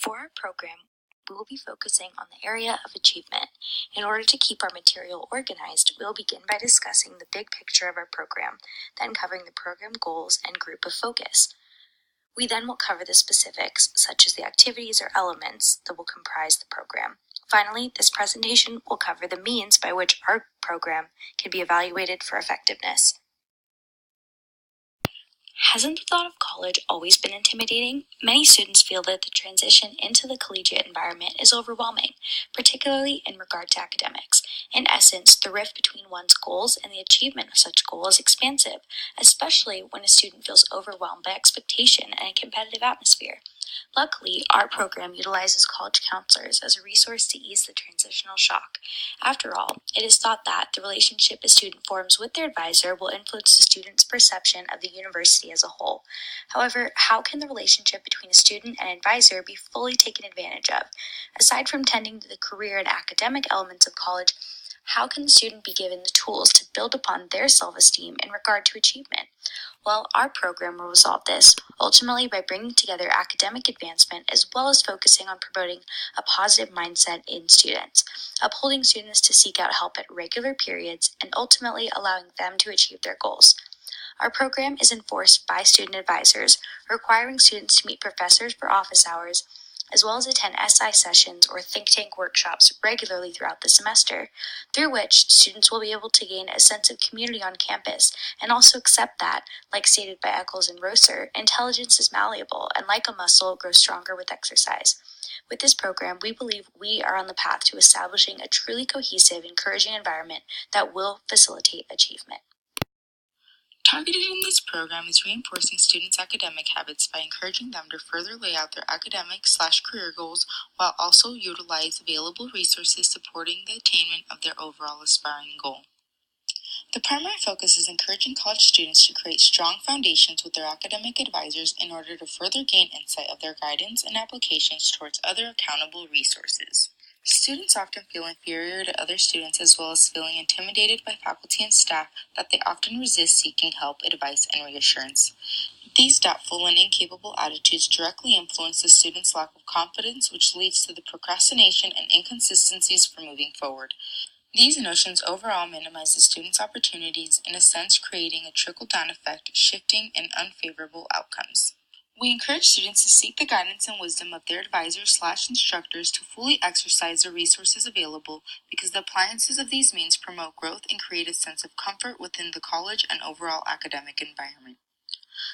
For our program, we will be focusing on the area of achievement. In order to keep our material organized, we will begin by discussing the big picture of our program, then covering the program goals and group of focus. We then will cover the specifics, such as the activities or elements that will comprise the program. Finally, this presentation will cover the means by which our program can be evaluated for effectiveness. Hasn't the thought of college always been intimidating? Many students feel that the transition into the collegiate environment is overwhelming, particularly in regard to academics. In essence, the rift between one's goals and the achievement of such goals is expansive, especially when a student feels overwhelmed by expectation and a competitive atmosphere. Luckily, our program utilizes college counselors as a resource to ease the transitional shock. After all, it is thought that the relationship a student forms with their advisor will influence the student's perception of the university as a whole. However, how can the relationship between a student and advisor be fully taken advantage of? Aside from tending to the career and academic elements of college, how can the student be given the tools to build upon their self-esteem in regard to achievement? Well, our program will resolve this, ultimately by bringing together academic advancement as well as focusing on promoting a positive mindset in students, upholding students to seek out help at regular periods, and ultimately allowing them to achieve their goals. Our program is enforced by student advisors, requiring students to meet professors for office hours, as well as attend SI sessions or think tank workshops regularly throughout the semester, through which students will be able to gain a sense of community on campus and also accept that, like stated by Eccles and Rosser, intelligence is malleable and like a muscle grows stronger with exercise. With this program, we believe we are on the path to establishing a truly cohesive, encouraging environment that will facilitate achievement. Targeted in this program is reinforcing students' academic habits by encouraging them to further lay out their academic/career goals while also utilize available resources supporting the attainment of their overall aspiring goal. The primary focus is encouraging college students to create strong foundations with their academic advisors in order to further gain insight of their guidance and applications towards other accountable resources. Students often feel inferior to other students as well as feeling intimidated by faculty and staff that they often resist seeking help, advice, and reassurance. These doubtful and incapable attitudes directly influence the student's lack of confidence, which leads to the procrastination and inconsistencies for moving forward. These notions overall minimize the student's opportunities, in a sense creating a trickle-down effect, shifting in unfavorable outcomes. We encourage students to seek the guidance and wisdom of their advisors/instructors to fully exercise the resources available because the appliances of these means promote growth and create a sense of comfort within the college and overall academic environment.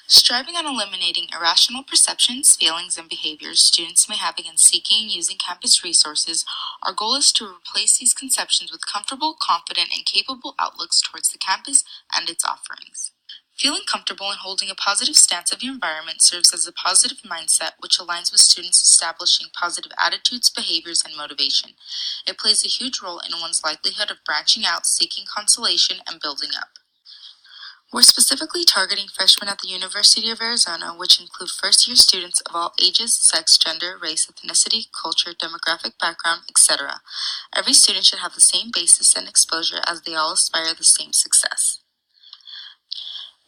Striving on eliminating irrational perceptions, feelings, and behaviors students may have against seeking and using campus resources, our goal is to replace these conceptions with comfortable, confident, and capable outlooks towards the campus and its offerings. Feeling comfortable and holding a positive stance of your environment serves as a positive mindset which aligns with students establishing positive attitudes, behaviors, and motivation. It plays a huge role in one's likelihood of branching out, seeking consolation, and building up. We're specifically targeting freshmen at the University of Arizona, which include first-year students of all ages, sex, gender, race, ethnicity, culture, demographic background, etc. Every student should have the same basis and exposure as they all aspire to the same success.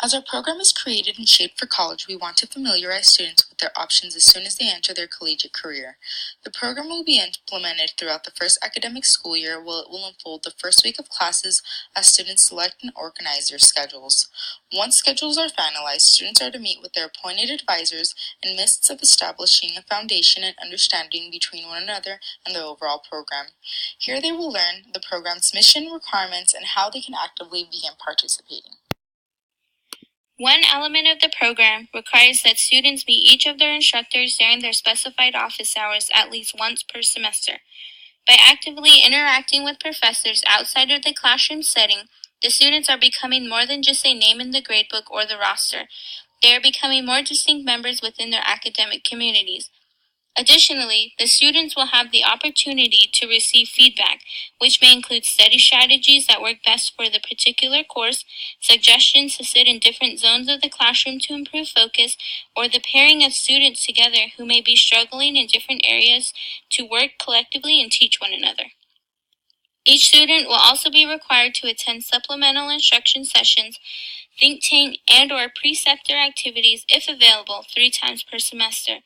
As our program is created and shaped for college, we want to familiarize students with their options as soon as they enter their collegiate career. The program will be implemented throughout the first academic school year, while it will unfold the first week of classes as students select and organize their schedules. Once schedules are finalized, students are to meet with their appointed advisors in midst of establishing a foundation and understanding between one another and the overall program. Here they will learn the program's mission, requirements, and how they can actively begin participating. One element of the program requires that students meet each of their instructors during their specified office hours at least once per semester. By actively interacting with professors outside of the classroom setting, the students are becoming more than just a name in the gradebook or the roster. They are becoming more distinct members within their academic communities. Additionally, the students will have the opportunity to receive feedback, which may include study strategies that work best for the particular course, suggestions to sit in different zones of the classroom to improve focus, or the pairing of students together who may be struggling in different areas to work collectively and teach one another. Each student will also be required to attend supplemental instruction sessions, think tank and/or preceptor activities, if available, 3 times per semester.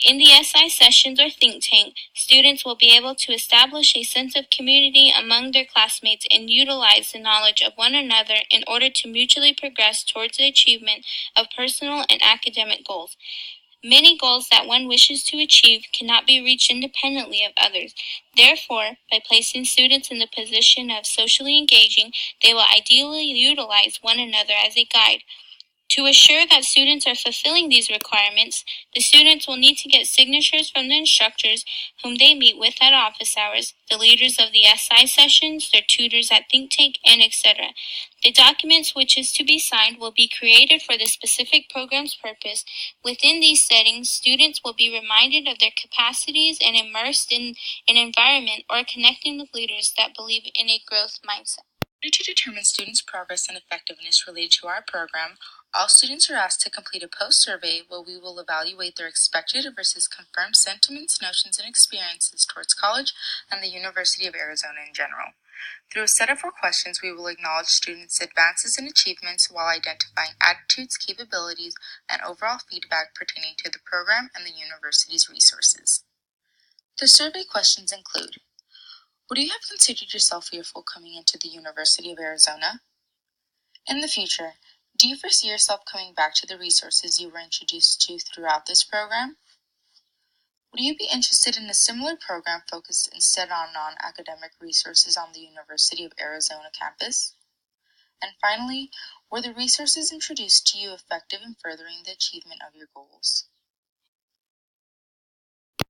In the SI sessions or think tank, students will be able to establish a sense of community among their classmates and utilize the knowledge of one another in order to mutually progress towards the achievement of personal and academic goals. Many goals that one wishes to achieve cannot be reached independently of others. Therefore, by placing students in the position of socially engaging, they will ideally utilize one another as a guide. To assure that students are fulfilling these requirements, the students will need to get signatures from the instructors whom they meet with at office hours, the leaders of the SI sessions, their tutors at think tank, and etc. The documents which is to be signed will be created for the specific program's purpose. Within these settings, students will be reminded of their capacities and immersed in an environment or connecting with leaders that believe in a growth mindset. In order to determine students' progress and effectiveness related to our program, all students are asked to complete a post-survey where we will evaluate their expected versus confirmed sentiments, notions, and experiences towards college and the University of Arizona in general. Through a set of 4 questions, we will acknowledge students' advances and achievements while identifying attitudes, capabilities, and overall feedback pertaining to the program and the university's resources. The survey questions include: would you have considered yourself fearful coming into the University of Arizona? In the future, do you foresee yourself coming back to the resources you were introduced to throughout this program? Would you be interested in a similar program focused instead on non-academic resources on the University of Arizona campus? And finally, were the resources introduced to you effective in furthering the achievement of your goals?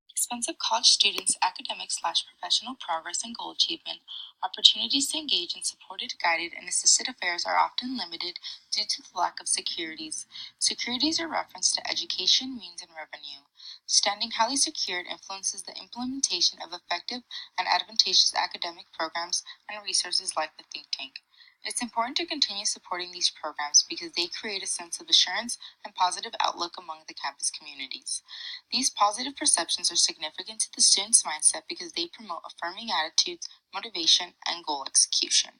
Expensive college students' academic/professional progress and goal achievement, opportunities to engage in supported, guided, and assisted affairs are often limited due to the lack of securities. Securities are referenced to education, means, and revenue. Standing highly secured influences the implementation of effective and advantageous academic programs and resources like the think tank. It's important to continue supporting these programs because they create a sense of assurance and positive outlook among the campus communities. These positive perceptions are significant to the student's mindset because they promote affirming attitudes, motivation, and goal execution.